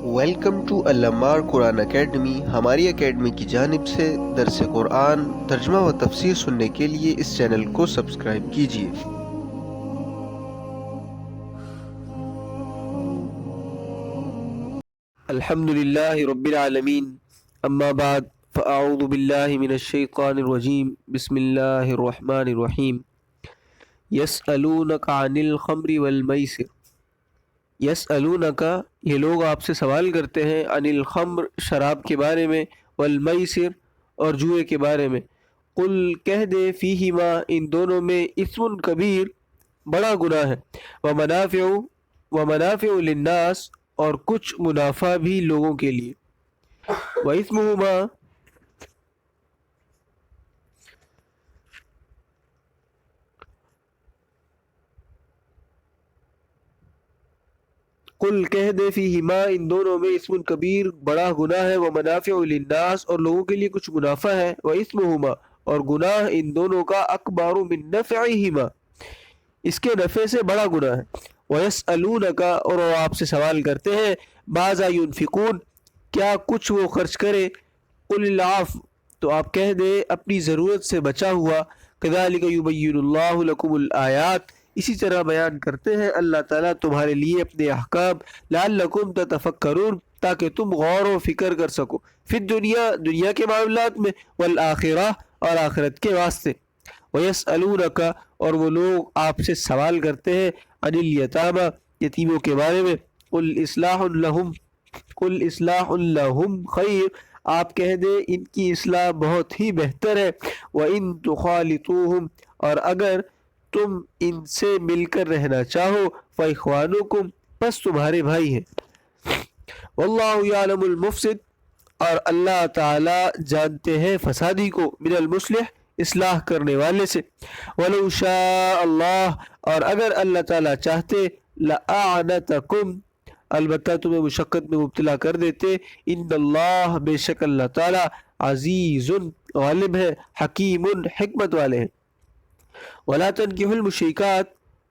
Welcome to Al Ammar Quran academy. ہماری academy کی جانب سے درس قرآن ترجمہ و تفسیر سننے کے لیے اس چینل کو سبسکرائب کیجیے۔ الحمد للہ رب العالمین، اما بعد فاعوذ باللہ من الشیطان الرجیم، بسم اللہ الرحمن الرحیم۔ یسألونک عن الخمر والمیسر، یسألونک یہ لوگ آپ سے سوال کرتے ہیں، عن الخمر شراب کے بارے میں، والمیسر اور جوئے کے بارے میں۔ قل کہہ دے، فیہما ان دونوں میں، اسم کبیر بڑا گناہ ہے، ومنافع للناس اور کچھ منافع بھی لوگوں کے لیے، واسمہما قل کہہ دے، فیہما ان دونوں میں، اسم کبیر بڑا گناہ ہے، ومنافع للناس اور لوگوں کے لیے کچھ منافع ہے، واسمہما اور گناہ ان دونوں کا، اکبر من نفعہما اس کے نفع سے بڑا گناہ ہے۔ ویسألونک اور وہ آپ سے سوال کرتے ہیں، ماذا ينفقون کیا کچھ وہ خرچ کرے، قل العفو تو آپ کہہ دے اپنی ضرورت سے بچا ہوا، کذالک یبین اللہ لکم الآیات اسی طرح بیان کرتے ہیں اللہ تعالیٰ تمہارے لیے اپنے احکام، لعلکم تتفکرون تاکہ تم غور و فکر کر سکو، فی الدنیا دنیا کے معاملات میں، والآخرہ اور آخرت کے واسطے۔ ویسألونک اور وہ لوگ آپ سے سوال کرتے ہیں، عن الیتامی یتیموں کے بارے میں، قل اصلاح لہم خیر آپ کہہ دے ان کی اصلاح بہت ہی بہتر ہے، وَإِن تُخَالِطُوهُمْ اور اگر تم ان سے مل کر رہنا چاہو، فَإِخْوَانُكُمْ پس تمہارے بھائی ہیں، وَاللَّهُ يَعْلَمُ الْمُفْسِدَ اور اللہ تعالی جانتے ہیں فسادی کو، من المصلح اصلاح کرنے والے سے، وَلَوْ شَاءَ اللَّهُ اور اگر اللہ تعالی چاہتے، لَأَعْنَتَكُمْ البتہ تمہیں مشقت میں مبتلا کر دیتے، ان اللہ بے شک اللہ تعالی عزیز غالب ہے، حکیم حکمت والے ہیں۔ وَلَا تَنْكِحُوا الْمُشْرِكَاتِ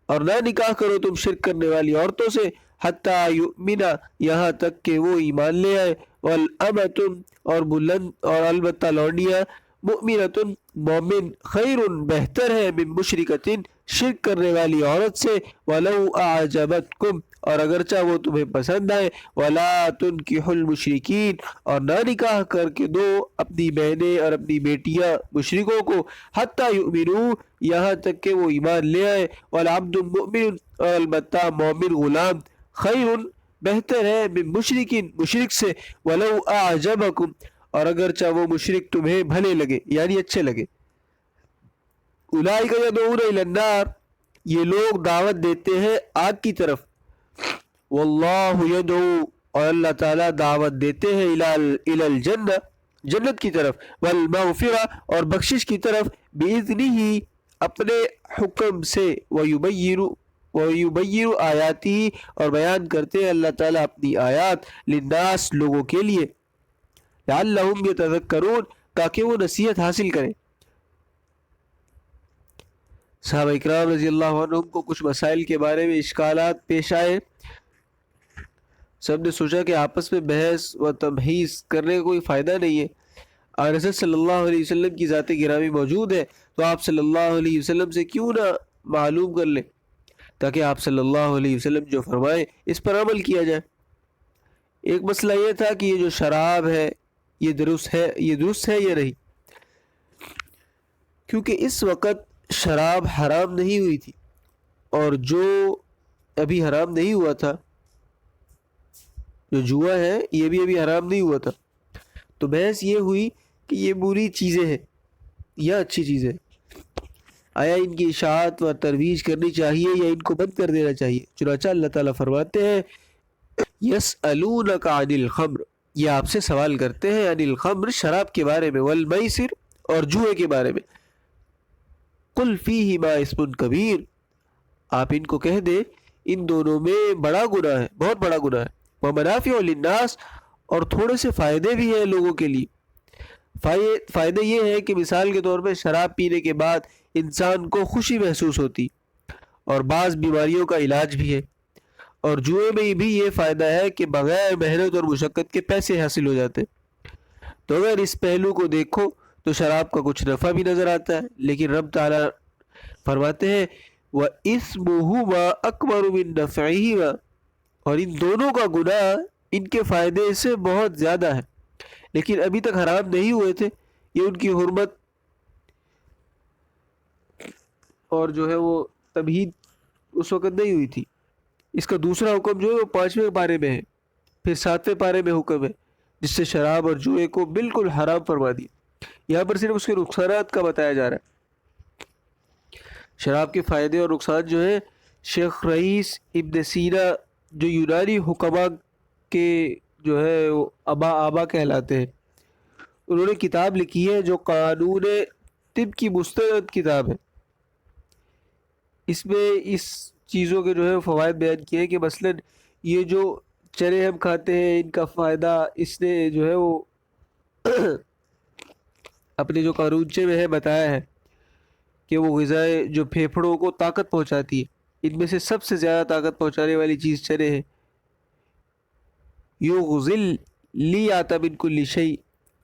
اور نہ نکاح کرو تم شرک کرنے والی عورتوں سے، حتیٰ یؤمنا یہاں تک کہ وہ ایمان لے آئے، وَالْأَمَةُ اور بلند اور البتہ لونڈیاں، مؤمنۃ مومن، خیر بہتر ہے، من مشرکۃ شرک کرنے والی عورت سے، وَلَوْ أَعْجَبَتْكُمْ اور اگرچہ وہ تمہیں پسند آئے، وَلَا تُنْكِحُوا الْمُشْرِكِينَ اور نہ نکاح کر کے دو اپنی بہنیں اور اپنی بیٹیاں مشرکوں کو، حتیٰ یؤمنوا یہاں تک کہ وہ ایمان لے آئے، وَالْعَبْدُ مُؤْمِنٌ اور البتہ مومن غلام، خیر بہتر ہے، من مشرکین مشرک سے، وَلَوْ أَعْجَبَكُمْ اور اگرچہ وہ مشرک تمہیں بھلے لگے یعنی اچھے لگے۔ اولئک یدعون الی النار یہ لوگ دعوت دیتے ہیں آگ کی طرف، واللہ یدعو اور اللہ تعالیٰ دعوت دیتے ہیں، الی الجنہ جنت کی طرف، والمغفرہ اور بخشش کی طرف، باذنہ اپنے حکم سے، ویبین آیاتہ اور بیان کرتے ہیں اللہ تعالیٰ اپنی آیات، للناس لوگوں کے لیے، لعلہم یتذکرون تاکہ وہ نصیحت حاصل کریں۔ صحابہ اکرام رضی اللہ عنہم کو کچھ مسائل کے بارے میں اشکالات پیش آئے، سب نے سوچا کہ آپس میں بحث و تمحیص کرنے کا کوئی فائدہ نہیں ہے، اور حضرت صلی اللہ علیہ وسلم کی ذات گرامی موجود ہے تو آپ صلی اللہ علیہ وسلم سے کیوں نہ معلوم کر لیں تاکہ آپ صلی اللہ علیہ وسلم جو فرمائے اس پر عمل کیا جائے۔ ایک مسئلہ یہ تھا کہ یہ جو شراب ہے یہ درست ہے یا نہیں، کیونکہ اس وقت شراب حرام نہیں ہوئی تھی، اور جو ابھی حرام نہیں ہوا تھا، جو جوا ہے یہ بھی ابھی حرام نہیں ہوا تھا، تو بحث یہ ہوئی کہ یہ بری چیزیں ہیں یا اچھی چیزیں، آیا ان کی اشاعت و ترویج کرنی چاہیے یا ان کو بند کر دینا چاہیے۔ چنانچہ اللہ تعالیٰ فرماتے ہیں، یسألونک عن الخمر یہ آپ سے سوال کرتے ہیں، عن الخمر شراب کے بارے میں، والمیسر اور جوئے کے بارے میں، قل فیہما اسم کبیر آپ ان کو کہہ دے ان دونوں میں بڑا گناہ ہے، بہت بڑا گناہ ہے، ومنافع للناس اور تھوڑے سے فائدے بھی ہیں لوگوں کے لیے۔ فائدے یہ ہے کہ مثال کے طور پہ شراب پینے کے بعد انسان کو خوشی محسوس ہوتی، اور بعض بیماریوں کا علاج بھی ہے، اور جوئے میں بھی یہ فائدہ ہے کہ بغیر محنت اور مشقت کے پیسے حاصل ہو جاتے. تو اگر اس پہلو کو دیکھو تو شراب کا کچھ نفع بھی نظر آتا ہے، لیکن رب تعالیٰ فرماتے ہیں وَإِثْمُهُمَا أَكْبَرُ مِن نَفْعِهِمَا، اور ان دونوں کا گناہ ان کے فائدے سے بہت زیادہ ہے، لیکن ابھی تک حرام نہیں ہوئے تھے. یہ ان کی حرمت اور جو ہے وہ تمہید اس وقت نہیں ہوئی تھی. اس کا دوسرا حکم جو ہے وہ 5ویں پارے میں ہے، پھر 7ویں پارے میں حکم ہے جس سے شراب اور جوئے کو بالکل حرام فرما دیا. یہاں پر صرف اس کے نقصانات کا بتایا جا رہا ہے. شراب کے فائدے اور نقصان جو ہے شیخ رئیس ابن سینا جو یونانی حکماء کے جو ہے وہ آبا کہلاتے ہیں، انہوں نے کتاب لکھی ہے جو قانون طب کی مستند کتاب ہے. اس میں اس چیزوں کے جو ہے فوائد بیان کیے ہیں کہ مثلا یہ جو چنے ہم کھاتے ہیں ان کا فائدہ اس نے جو ہے وہ اپنے جو قانونچے میں ہے بتایا ہے کہ وہ غذائیں جو پھیپھڑوں کو طاقت پہنچاتی ہے، ان میں سے سب سے زیادہ طاقت پہنچانے والی چیز چنے ہے. یغزل لی آتا من کل شیء،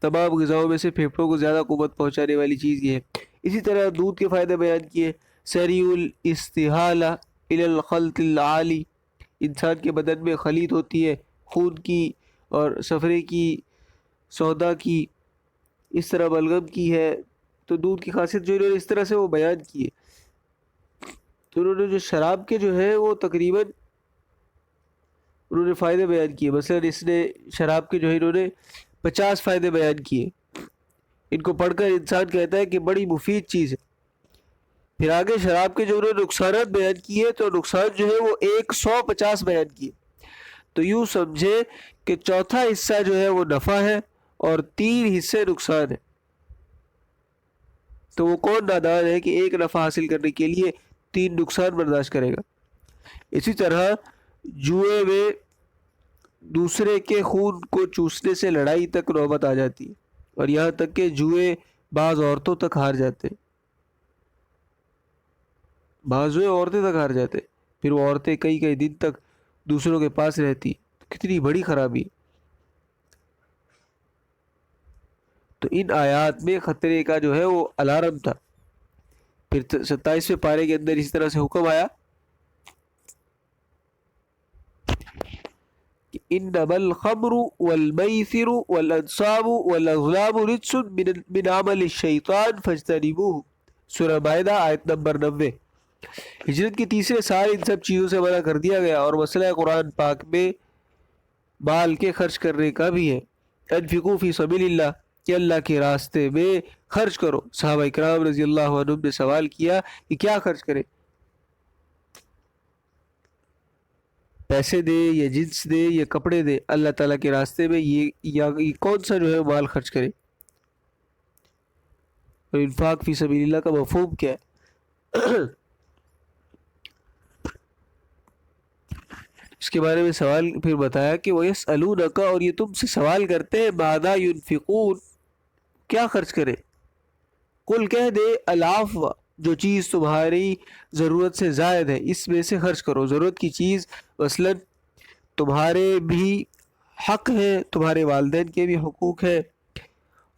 تمام غذاؤں میں سے پھیپھڑوں کو زیادہ قوت پہنچانے والی چیز یہ ہے. اسی طرح دودھ کے فائدے بیان کیے، سریع الاستحالہ الی الخلط العالی، انسان کے بدن میں خلیط ہوتی ہے خون کی اور صفرے کی، سودا کی، اس طرح بلغم کی ہے. تو دودھ کی خاصیت جو انہوں نے اس طرح سے وہ بیان کی ہے. تو انہوں نے جو شراب کے جو ہے وہ تقریباً انہوں نے فائدے بیان کیے. مثلا اس نے شراب کے جو ہے انہوں نے 50 فائدے بیان کیے. ان کو پڑھ کر انسان کہتا ہے کہ بڑی مفید چیز ہے. پھر آگے شراب کے جو انہوں نے نقصانات بیان کیے تو نقصان جو ہے وہ 150 بیان کیے. تو یوں سمجھے کہ چوتھا حصہ جو ہے وہ نفع ہے اور 3 حصے نقصان ہے. تو وہ کون نادان ہے کہ ایک نفع حاصل کرنے کے لیے 3 نقصان برداشت کرے گا. اسی طرح جوئے میں دوسرے کے خون کو چوسنے سے لڑائی تک نوبت آ جاتی ہے، اور یہاں تک کہ جوئے بعض عورتوں تک ہار جاتے، بعض جوئے عورتیں تک ہار جاتے، پھر وہ عورتیں کئی کئی دن تک دوسروں کے پاس رہتی. کتنی بڑی خرابی. تو ان آیات میں خطرے کا جو ہے وہ الارم تھا. پھر 27ویں پارے کے اندر اسی طرح سے حکم آیا کہ انما الخمر والمیسر والانصاب والازلام رجس من عمل الشیطان فاجتنبوه، سورہ مائدہ آیت نمبر 90. ہجرت کے تیسرے سال ان سب چیزوں سے منع کر دیا گیا، اور مسئلہ قرآن پاک میں مال کے خرچ کرنے کا بھی ہے. انفقوا فی سبیل اللہ، کہ اللہ کے راستے میں خرچ کرو. صحابہ اکرام رضی اللہ عنہم نے سوال کیا کہ کیا خرچ کرے، پیسے دے یا جنس دے یا کپڑے دے اللہ تعالیٰ کے راستے میں، یہ کون سا جو ہے مال خرچ کرے. اور انفاق فی سبیل اللہ کا مفہوم کیا ہے اس کے بارے میں سوال پھر بتایا کہ وَيَسْأَلُونَكَ، اور یہ تم سے سوال کرتے ہیں ماذا ينفقون، کیا خرچ کرے. قل کہہ دے العفو، جو چیز تمہاری ضرورت سے زائد ہے اس میں سے خرچ کرو. ضرورت کی چیز مثلا تمہارے بھی حق ہے، تمہارے والدین کے بھی حقوق ہے،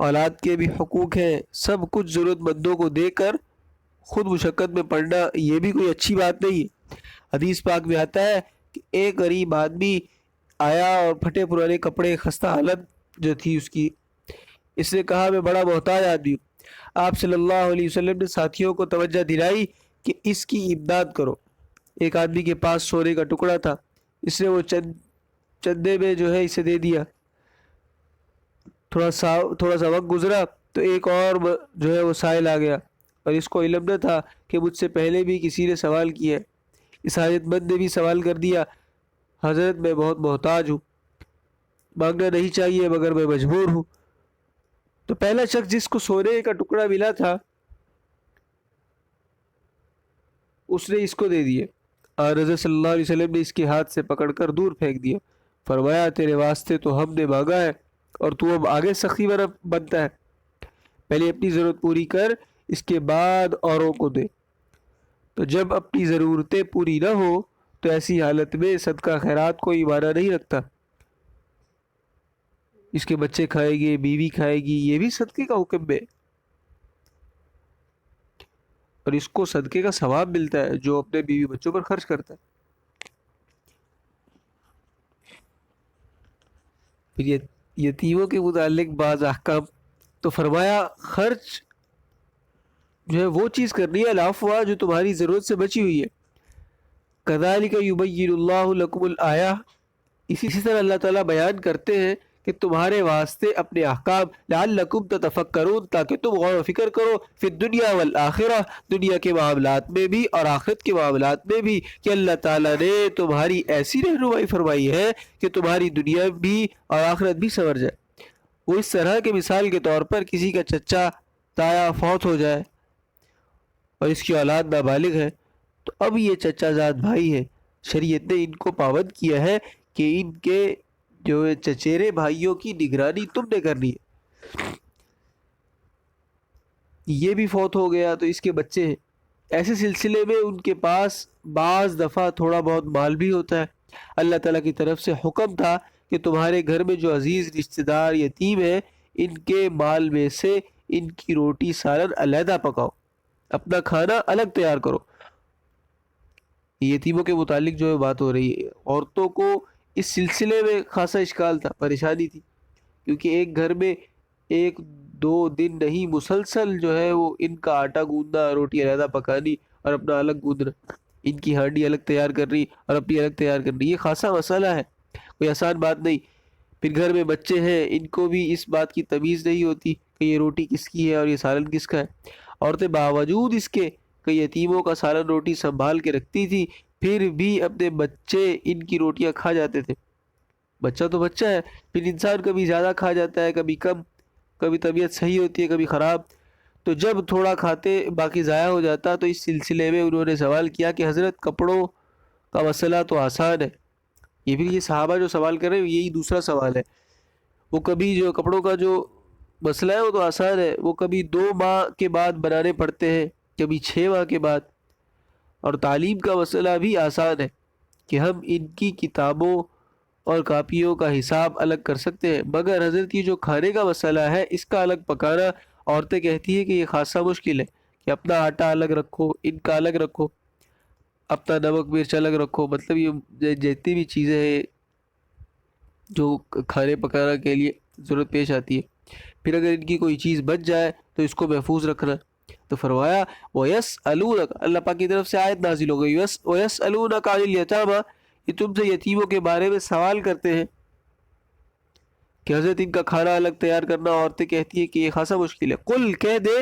اولاد کے بھی حقوق ہیں، سب کچھ ضرورت مندوں کو دے کر خود مشقت میں پڑنا یہ بھی کوئی اچھی بات نہیں ہے. حدیث پاک میں آتا ہے کہ ایک غریب آدمی آیا اور پھٹے پرانے کپڑے، خستہ حالت جو تھی اس کی، اس نے کہا میں بڑا محتاج آدمی ہوں. آپ صلی اللہ علیہ وسلم نے ساتھیوں کو توجہ دلائی کہ اس کی امداد کرو. ایک آدمی کے پاس سونے کا ٹکڑا تھا، اس نے وہ چندے میں جو ہے اسے دے دیا. تھوڑا سا وقت گزرا تو ایک اور جو ہے وہ سائل آ گیا، اور اس کو علم نہ تھا کہ مجھ سے پہلے بھی کسی نے سوال کیا ہے. اس حاجت مند نے بھی سوال کر دیا حضرت میں بہت محتاج ہوں، مانگنا نہیں چاہیے مگر میں مجبور ہوں. تو پہلا شخص جس کو سونے کا ٹکڑا ملا تھا اس نے اس کو دے دیا، اور رضی صلی اللہ علیہ وسلم نے اس کے ہاتھ سے پکڑ کر دور پھینک دیا. فرمایا تیرے واسطے تو ہم نے مانگا ہے اور تو اب آگے سخی بنتا ہے. پہلے اپنی ضرورت پوری کر، اس کے بعد اوروں کو دے. تو جب اپنی ضرورتیں پوری نہ ہو تو ایسی حالت میں صدقہ خیرات کوئی معنی نہیں رکھتا. اس کے بچے کھائے گے، بیوی کھائے گی، یہ بھی صدقے کا حکم ہے، اور اس کو صدقے کا ثواب ملتا ہے جو اپنے بیوی بچوں پر خرچ کرتا ہے. پھر یتیموں کے متعلق بعض احکام. تو فرمایا خرچ جو ہے وہ چیز کرنی ہے العفو جو تمہاری ضرورت سے بچی ہوئی ہے. کذالک یبین اللہ لکم الآیہ، اسی طرح اللہ تعالیٰ بیان کرتے ہیں کہ تمہارے واسطے اپنے احکام، لعلکم تتفکرون، تاکہ تم غور و فکر کرو، فی الدنیا والآخرہ، دنیا کے معاملات میں بھی اور آخرت کے معاملات میں بھی، کہ اللہ تعالیٰ نے تمہاری ایسی رہنمائی فرمائی ہے کہ تمہاری دنیا بھی اور آخرت بھی سنور جائے. وہ اس طرح کے مثال کے طور پر کسی کا چچا تایا فوت ہو جائے اور اس کی اولاد نابالغ ہے، تو اب یہ چچا زاد بھائی ہے، شریعت نے ان کو پابند کیا ہے کہ ان کے جو چچیرے بھائیوں کی نگرانی تم نے کرنی ہے. یہ بھی فوت ہو گیا تو اس کے بچے ہیں، ایسے سلسلے میں ان کے پاس بعض دفعہ تھوڑا بہت مال بھی ہوتا ہے. اللہ تعالیٰ کی طرف سے حکم تھا کہ تمہارے گھر میں جو عزیز رشتہ دار یتیم ہے، ان کے مال میں سے ان کی روٹی سالن علیحدہ پکاؤ، اپنا کھانا الگ تیار کرو. یتیموں کے متعلق جو ہے بات ہو رہی ہے، عورتوں کو اس سلسلے میں خاصا اشکال تھا، پریشانی تھی، کیونکہ ایک گھر میں ایک دو دن نہیں، مسلسل جو ہے وہ ان کا آٹا گوندنا، روٹی علیحدہ پکانی اور اپنا الگ گوندنا، ان کی ہانڈی الگ تیار کر رہی اور اپنی الگ تیار کر رہی، یہ خاصا مسئلہ ہے، کوئی آسان بات نہیں. پھر گھر میں بچے ہیں، ان کو بھی اس بات کی تمیز نہیں ہوتی کہ یہ روٹی کس کی ہے اور یہ سالن کس کا ہے. عورتیں باوجود اس کے کہ یتیموں کا سالن روٹی سنبھال کے رکھتی تھی، پھر بھی اپنے بچے ان کی روٹیاں کھا جاتے تھے. بچہ تو بچہ ہے، پھر انسان کبھی زیادہ کھا جاتا ہے، کبھی کم، کبھی طبیعت صحیح ہوتی ہے، کبھی خراب، تو جب تھوڑا کھاتے باقی ضائع ہو جاتا. تو اس سلسلے میں انہوں نے سوال کیا کہ حضرت کپڑوں کا مسئلہ تو آسان ہے. یہ بھی یہ صحابہ جو سوال کر رہے ہیں یہی دوسرا سوال ہے. وہ کبھی جو کپڑوں کا جو مسئلہ ہے وہ تو آسان ہے، وہ کبھی 2 ماہ کے بعد بنانے پڑتے ہیں، کبھی 6 ماہ کے بعد. اور تعلیم کا مسئلہ بھی آسان ہے کہ ہم ان کی کتابوں اور کاپیوں کا حساب الگ کر سکتے ہیں، مگر حضرت یہ جو کھانے کا مسئلہ ہے اس کا الگ پکانا، عورتیں کہتی ہیں کہ یہ خاصا مشکل ہے، کہ اپنا آٹا الگ رکھو، ان کا الگ رکھو، اپنا نمک مرچ الگ رکھو. مطلب یہ جتنی بھی چیزیں ہیں جو کھانے پکانا کے لیے ضرورت پیش آتی ہے، پھر اگر ان کی کوئی چیز بچ جائے تو اس کو محفوظ رکھنا. تو فرمایا وَيَسْأَلُونَكَ، اللہ پاک کی طرف سے آیت نازل ہو گئی، وَيَسْأَلُونَكَ عَنِ الْيَتَامَى، یہ تم سے یتیموں کے بارے میں سوال کرتے ہیں کہ حضرت ان کا کھانا الگ تیار کرنا. عورتیں کہتی ہیں کہ یہ خاصا مشکل ہے. قل کہہ دے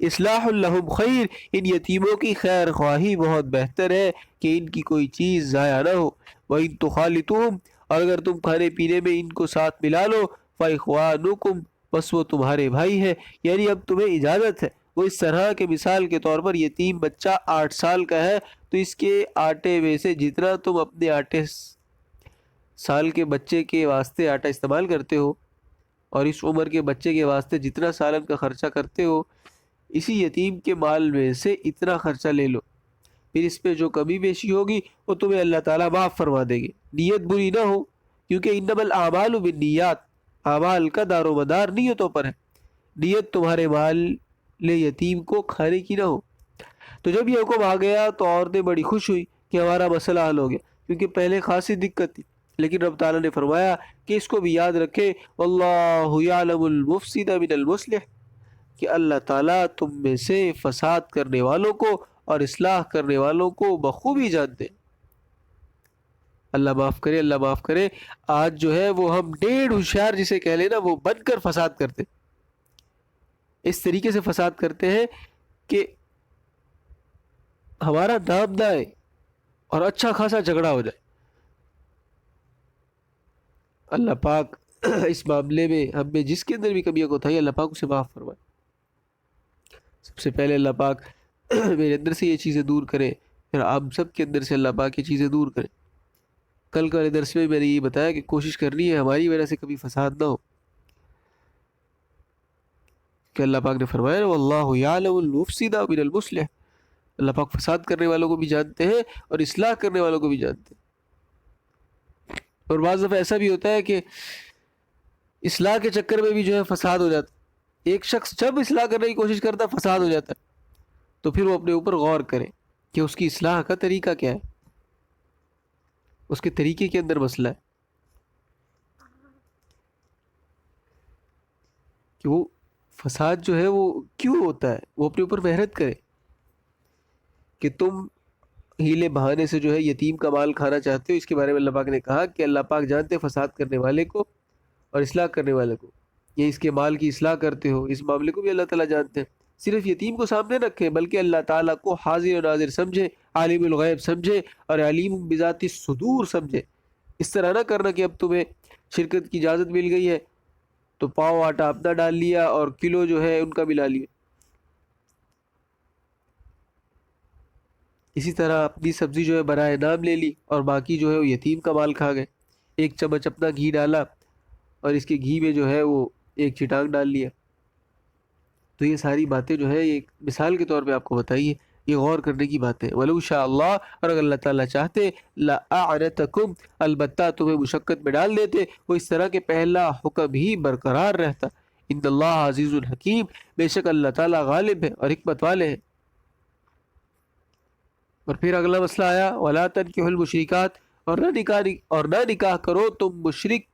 اصلاح لہم خیر، ان یتیموں کی خیر خواہی بہت بہتر ہے کہ ان کی کوئی چیز ضائع نہ ہو. وَإِن تُخَالِطُوهُمْ، اور اگر تم کھانے پینے میں ان کو ساتھ ملا لو، فَإِخْوَانُكُمْ، بس وہ تمہارے بھائی ہے. یعنی اب تمہیں اجازت ہے. وہ اس طرح کے مثال کے طور پر یتیم بچہ 8 سال کا ہے تو اس کے آٹے میں سے جتنا تم اپنے 8 سال کے بچے کے واسطے آٹا استعمال کرتے ہو اور اس عمر کے بچے کے واسطے جتنا سالن کا خرچہ کرتے ہو، اسی یتیم کے مال میں سے اتنا خرچہ لے لو. پھر اس پہ جو کمی بیشی ہوگی وہ تمہیں اللہ تعالیٰ معاف فرما دے گی. نیت بری نہ ہو، کیونکہ انما الاعمال بالنیات، اعمال کا دار و مدار نیتوں پر ہے. نیت تمہارے مال یتیم کو کھانے کی نہ ہو. تو جب یہ حکم آ گیا تو عورتیں بڑی خوش ہوئی کہ ہمارا مسئلہ حل ہو گیا، کیونکہ پہلے خاصی دقت تھی. لیکن رب تعالیٰ نے فرمایا کہ اس کو بھی یاد رکھے، واللہ یعلم المفسد من المصلح، کہ اللہ تعالیٰ تم میں سے فساد کرنے والوں کو اور اصلاح کرنے والوں کو بخوبی جانتے. اللہ معاف کرے، اللہ معاف کرے. آج جو ہے وہ ہم ڈیڑھ ہوشیار جسے کہہ لینا وہ بن کر فساد کرتے، اس طریقے سے فساد کرتے ہیں کہ ہمارا نام نہ آئے اور اچھا خاصا جھگڑا ہو جائے. اللہ پاک اس معاملے میں ہم میں جس کے اندر بھی کمیاں کوتاہی، اللہ پاک اسے معاف فرمائے. سب سے پہلے اللہ پاک میرے اندر سے یہ چیزیں دور کرے، پھر آپ سب کے اندر سے اللہ پاک یہ چیزیں دور کرے. کل کا درس میں نے یہ بتایا کہ کوشش کرنی ہے ہماری وجہ سے کبھی فساد نہ ہو، کہ اللہ پاک نے فرمایا واللہ یعلم المفسد من المصلح، اللہ پاک فساد کرنے والوں کو بھی جانتے ہیں اور اصلاح کرنے والوں کو بھی جانتے ہیں. اور بعض دفعہ ایسا بھی ہوتا ہے کہ اصلاح کے چکر میں بھی جو ہے فساد ہو جاتا ہے. ایک شخص جب اصلاح کرنے کی کوشش کرتا ہے فساد ہو جاتا ہے، تو پھر وہ اپنے اوپر غور کرے کہ اس کی اصلاح کا طریقہ کیا ہے، اس کے طریقے کے اندر مسئلہ ہے کہ وہ فساد جو ہے وہ کیوں ہوتا ہے. وہ اپنے اوپر محنت کرے کہ تم ہیلے بہانے سے جو ہے یتیم کا مال کھانا چاہتے ہو. اس کے بارے میں اللہ پاک نے کہا کہ اللہ پاک جانتے ہیں فساد کرنے والے کو اور اصلاح کرنے والے کو. یہ اس کے مال کی اصلاح کرتے ہو، اس معاملے کو بھی اللہ تعالیٰ جانتے ہیں. صرف یتیم کو سامنے رکھے بلکہ اللہ تعالیٰ کو حاضر و ناظر سمجھے، عالم الغیب سمجھے اور علیم بذات الصدور سمجھے. اس طرح نہ کرنا کہ اب تمہیں شرکت کی اجازت مل گئی ہے تو پاؤ آٹا اپنا ڈال لیا اور کلو جو ہے ان کا ملا لیا. اسی طرح اپنی سبزی جو ہے برائے نام لے لی اور باقی جو ہے وہ یتیم کا مال کھا گئے. ایک چمچ اپنا گھی ڈالا اور اس کے گھی میں جو ہے وہ ایک چٹانگ ڈال لیا. تو یہ ساری باتیں جو ہے ایک مثال کے طور پہ آپ کو بتائیے، یہ غور کرنے کی باتیں. وَلَوْ شَاءَ اللَّهُ، اور اگر اللہ تعالیٰ چاہتے لَأَعْنَتَكُمْ، البتہ تمہیں مشقت میں ڈال دیتے. وہ اس طرح کہ پہلا حکم ہی برقرار رہتا. ان اللہ عزیز الحکیم، بے شک اللہ تعالیٰ غالب ہے اور حکمت والے ہیں. اور پھر اگلا مسئلہ آیا وَلَا تَنْكِحُوا الْمُشْرِكَاتِ، اور نہ نکاح کرو تم مشرک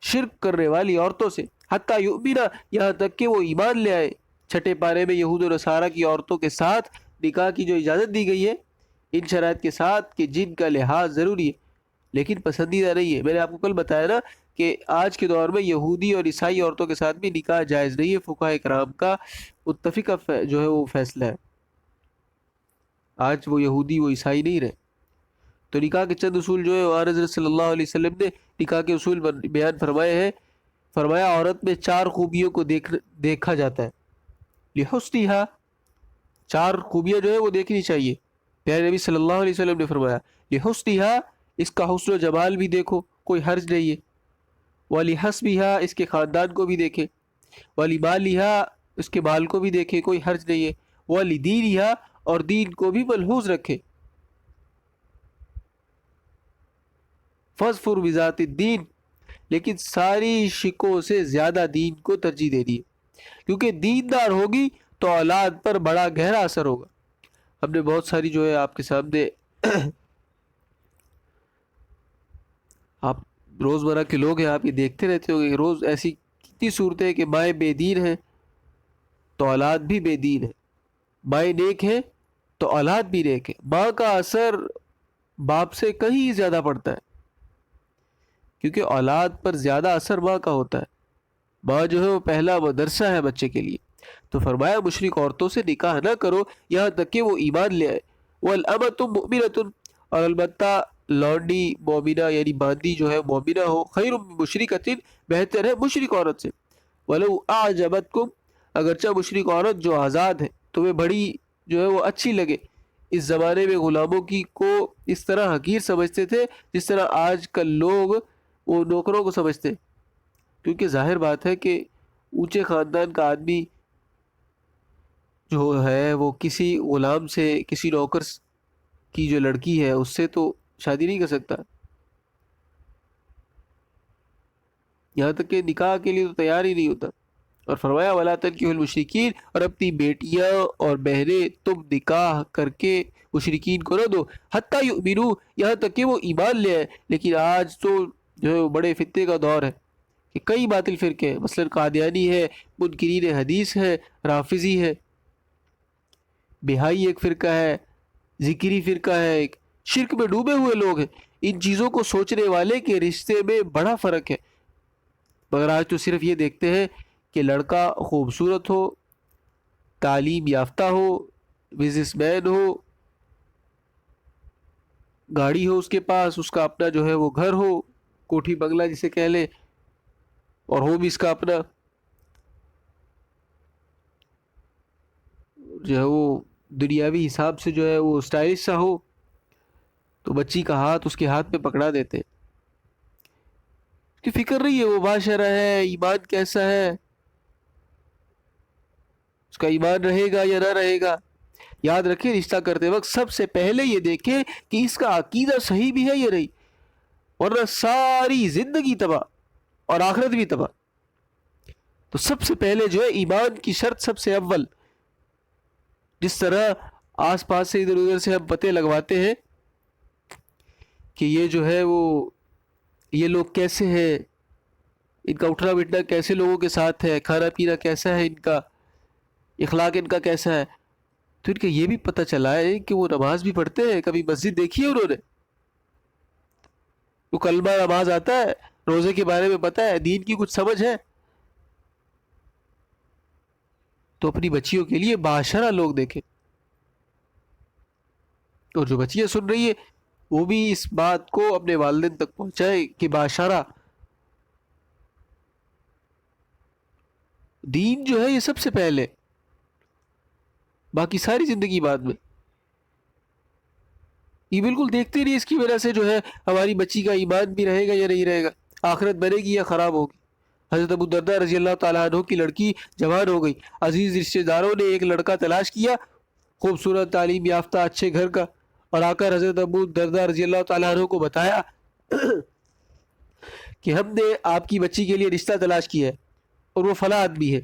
شرک کرنے والی عورتوں سے، حتیٰ یؤمنہ، یہاں تک کہ وہ ایمان لے آئے. چھٹے پارے میں یہود و نصارہ کی عورتوں کے ساتھ نکاح کی جو اجازت دی گئی ہے ان شرائط کے ساتھ کہ جن کا لحاظ ضروری ہے لیکن پسندیدہ نہیں ہے. میں نے آپ کو کل بتایا نا کہ آج کے دور میں یہودی اور عیسائی عورتوں کے ساتھ بھی نکاح جائز نہیں ہے. فقہاء کرام کا متفقہ جو ہے وہ فیصلہ ہے. آج وہ یہودی وہ عیسائی نہیں رہے. تو نکاح کے چند اصول جو ہے وہ حضرت صلی اللہ علیہ وسلم نے نکاح کے اصول بیان فرمائے ہیں. فرمایا عورت میں 4 خوبیوں کو دیکھا جاتا ہے. لحسنھا، 4 خوبیاں جو ہے وہ دیکھنی چاہیے. پیارے نبی صلی اللہ علیہ وسلم نے فرمایا لحسنھا، اس کا حسن و جمال بھی دیکھو، کوئی حرج نہیں ہے. ولحسبھا، اس کے خاندان کو بھی دیکھے. ولمالھا، اس کے مال کو بھی دیکھے، کوئی حرج نہیں ہے. ولدینھا، اور دین کو بھی ملحوظ رکھے. فاظفر بذات الدین، لیکن ساری شکوں سے زیادہ دین کو ترجیح دے دی، کیونکہ دیندار ہوگی تو اولاد پر بڑا گہرا اثر ہوگا. ہم نے بہت ساری جو ہے آپ کے سامنے آپ روزمرہ کے لوگ ہیں، آپ یہ دیکھتے رہتے ہو کہ روز ایسی کتنی صورتیں ہیں کہ مائیں بے دین ہیں تو اولاد بھی بے دین ہے، مائیں نیک ہیں تو اولاد بھی نیک ہے. ماں کا اثر باپ سے کہیں زیادہ پڑتا ہے کیونکہ اولاد پر زیادہ اثر ماں کا ہوتا ہے. ماں جو ہے وہ پہلا مدرسہ ہے بچے کے لیے. تو فرمایا مشرک عورتوں سے نکاح نہ کرو یہاں تک کہ وہ ایمان لے آئے. وَالْأَمَةُ مُؤْمِنَةٌ، اور البتہ لونڈی مومنہ یعنی باندی جو ہے مومنہ ہو، خیر من مشرکۃ، بہتر ہے مشرک عورت سے. وَلَوْ أَعْجَبَتْكُمْ، اگرچہ مشرک عورت جو آزاد ہے تمہیں بڑی جو ہے وہ اچھی لگے. اس زمانے میں غلاموں کی کو اس طرح حقیر سمجھتے تھے جس طرح آج کل لوگ وہ نوکروں کو سمجھتے، کیونکہ ظاہر بات ہے کہ اونچے خاندان کا آدمی جو ہے وہ کسی غلام سے، کسی نوکر کی جو لڑکی ہے اس سے تو شادی نہیں کر سکتا، یہاں تک کہ نکاح کے لیے تو تیار ہی نہیں ہوتا. اور فرمایا وَلَا تَنْكِحُوا الْمُشْرِكِينَ، اور اپنی بیٹیاں اور بہنیں تم نکاح کر کے مشرکین کو نہ دو. حتیٰ یؤمنوا، یہاں تک کہ وہ ایمان لے آئے. لیکن آج تو جو ہے وہ بڑے فتنے کا دور ہے کہ کئی باطل فرقے ہیں، مثلا قادیانی ہے، منکرین حدیث ہے، رافضی ہے، بہائی ایک فرقہ ہے، ذکری فرقہ ہے، ایک شرک میں ڈوبے ہوئے لوگ ہیں. ان چیزوں کو سوچنے والے کے رشتے میں بڑا فرق ہے. مگر آج تو صرف یہ دیکھتے ہیں کہ لڑکا خوبصورت ہو، تعلیم یافتہ ہو، بزنس مین ہو، گاڑی ہو اس کے پاس، اس کا اپنا جو ہے وہ گھر ہو، کوٹھی بنگلہ جسے کہہ لیں، اور ہو بھی اس کا اپنا، جو ہے وہ دنیاوی حساب سے جو ہے وہ اسٹائلش سا ہو، تو بچی کا ہاتھ اس کے ہاتھ پہ پکڑا دیتے. اس کی فکر نہیں ہے وہ باشرہ ہے، ایمان کیسا ہے، اس کا ایمان رہے گا یا نہ رہے گا. یاد رکھیں رشتہ کرتے وقت سب سے پہلے یہ دیکھیں کہ اس کا عقیدہ صحیح بھی ہے یا نہیں، ورنہ ساری زندگی تباہ اور آخرت بھی تباہ۔ تو سب سے پہلے جو ہے ایمان کی شرط سب سے اول، جس طرح آس پاس سے ادھر ادھر سے ہم پتے لگواتے ہیں کہ یہ جو ہے وہ یہ لوگ کیسے ہیں، ان کا اٹھنا بیٹھنا کیسے لوگوں کے ساتھ ہے، کھانا پینا کیسا ہے، ان کا اخلاق ان کا کیسا ہے، تو ان کا یہ بھی پتہ چلا ہے کہ وہ نماز بھی پڑھتے ہیں۔ کبھی مسجد دیکھی ہے انہوں نے؟ وہ کلمہ نماز آتا ہے، روزے کے بارے میں پتہ ہے، دین کی کچھ سمجھ ہے؟ تو اپنی بچیوں کے لیے باشرہ لوگ دیکھیں، اور جو بچیاں سن رہی ہے وہ بھی اس بات کو اپنے والدین تک پہنچائے کہ باشرہ دین جو ہے یہ سب سے پہلے، باقی ساری زندگی بعد میں۔ یہ بالکل دیکھتے نہیں اس کی وجہ سے جو ہے ہماری بچی کا ایمان بھی رہے گا یا نہیں رہے گا، آخرت بنے گی یا خراب ہوگی۔ حضرت ابو درداء رضی اللہ تعالیٰ عنہ کی لڑکی جوان ہو گئی، عزیز رشتہ داروں نے ایک لڑکا تلاش کیا، خوبصورت تعلیم یافتہ اچھے گھر کا، اور آ کر حضرت ابو درداء رضی اللہ تعالیٰ عنہ کو بتایا کہ ہم نے آپ کی بچی کے لیے رشتہ تلاش کیا ہے اور وہ فلاں آدمی ہے۔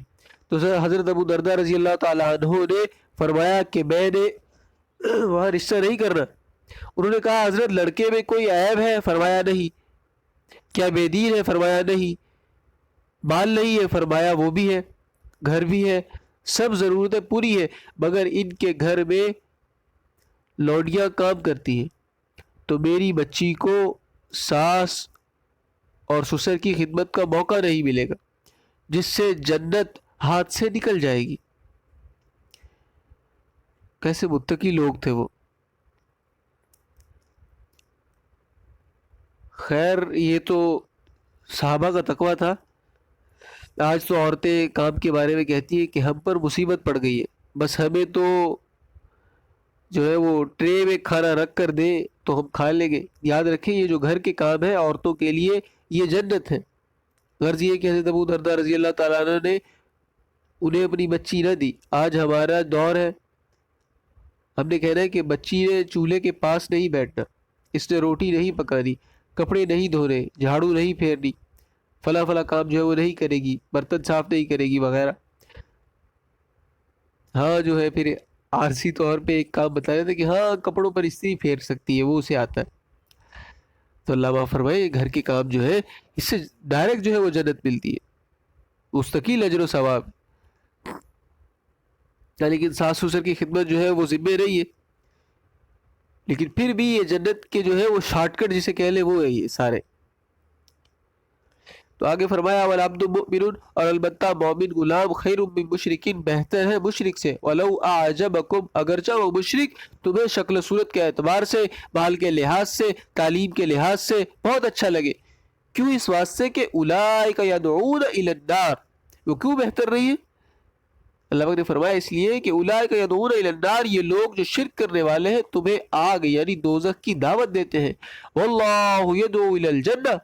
تو حضرت ابو درداء رضی اللہ تعالیٰ عنہ نے فرمایا کہ میں نے وہاں رشتہ نہیں کرنا۔ انہوں نے کہا حضرت لڑکے میں کوئی عیب ہے؟ فرمایا نہیں۔ کیا بے دین ہے؟ فرمایا نہیں۔ مال نہیں ہے؟ فرمایا وہ بھی ہے، گھر بھی ہے، سب ضرورتیں پوری ہے، مگر ان کے گھر میں لوڈیاں کام کرتی ہیں، تو میری بچی کو ساس اور سسر کی خدمت کا موقع نہیں ملے گا، جس سے جنت ہاتھ سے نکل جائے گی۔ کیسے متقی لوگ تھے وہ۔ خیر یہ تو صحابہ کا تقویٰ تھا۔ آج تو عورتیں کام کے بارے میں کہتی ہیں کہ ہم پر مصیبت پڑ گئی ہے، بس ہمیں تو جو ہے وہ ٹرے میں کھانا رکھ کر دے تو ہم کھا لیں گے۔ یاد رکھیں یہ جو گھر کے کام ہے عورتوں کے لیے یہ جنت ہے۔ غرض یہ کہ حضرت ابو درداء رضی اللہ تعالیٰ عنہ نے انہیں اپنی بچی نہ دی۔ آج ہمارا دور ہے، ہم نے کہنا ہے کہ بچی نے چولہے کے پاس نہیں بیٹھنا، اس نے روٹی نہیں پکانی، کپڑے نہیں دھونے، جھاڑو نہیں پھیرنی، فلاں فلاں کام جو ہے وہ نہیں کرے گی، برتن صاف نہیں کرے گی وغیرہ۔ ہاں جو ہے پھر عارضی طور پہ ایک کام بتایا تھا کہ ہاں کپڑوں پر استری پھیر سکتی ہے، وہ اسے آتا ہے۔ تو اللہ معاف فرمائے گھر کے کام جو ہے اس سے ڈائریکٹ جو ہے وہ جنت ملتی ہے، مستقل اجر و ثواب۔ لیکن ساس سسر کی خدمت جو ہے وہ ذمہ نہیں ہے، لیکن پھر بھی یہ جنت کے جو ہے وہ شارٹ کٹ جسے کہہ لیں وہ ہے یہ سارے۔ تو آگے فرمایا والعبد مؤمن، اور البتہ مومن غلام خیر من مشرکین، بہتر ہے مشرک سے، ولو اعجبکم، اگرچہ وہ مشرک تمہیں شکل صورت کے اعتبار سے، مال کے لحاظ سے، تعلیم کے لحاظ سے بہت اچھا لگے۔ کیوں؟ اس واسطے کہ اولئک یدعون الی النار، وہ کیوں بہتر رہی ہے؟ اللہ پاک نے فرمایا اس لیے کہ اولئک یدعون الی النار، یہ لوگ جو شرک کرنے والے ہیں تمہیں آگ یعنی دوزخ کی دعوت دیتے ہیں، واللہ یدعو الی الجنہ،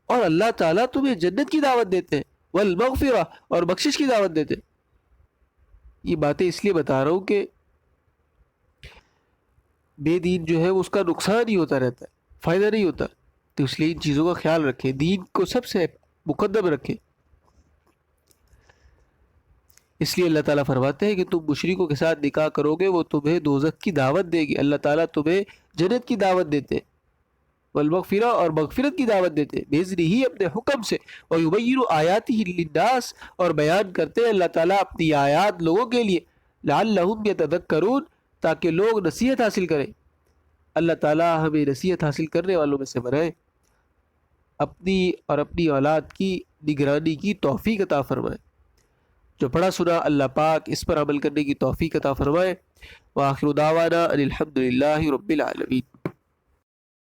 اور اللہ تعالیٰ تمہیں جنت کی دعوت دیتے ہیں، والمغفرہ، اور بخشش کی دعوت دیتے ہیں۔ یہ باتیں اس لیے بتا رہا ہوں کہ بے دین جو ہے اس کا نقصان ہی ہوتا رہتا ہے، فائدہ نہیں ہوتا، تو اس لیے ان چیزوں کا خیال رکھیں، دین کو سب سے مقدم رکھیں۔ اس لیے اللہ تعالیٰ فرماتے ہیں کہ تم مشرکوں کے ساتھ نکاح کرو گے وہ تمہیں دوزخ کی دعوت دے گی، اللہ تعالیٰ تمہیں جنت کی دعوت دیتے ہیں، والمغفرہ، اور مغفرت کی دعوت دیتے ہیں، بإذنہ ہی، اپنے حکم سے، ویبین آیاتہ للناس، اور بیان کرتے ہیں اللہ تعالیٰ اپنی آیات لوگوں کے لیے، لعلہم یتذکرون، تاکہ لوگ نصیحت حاصل کریں۔ اللہ تعالیٰ ہمیں نصیحت حاصل کرنے والوں میں سے بنائے، اپنی اور اپنی اولاد کی نگرانی کی توفیق عطا فرمائے۔ جو پڑھا سنا اللہ پاک اس پر عمل کرنے کی توفیق عطا فرمائے۔ وآخر دعوانا ان الحمد للہ رب العالمین۔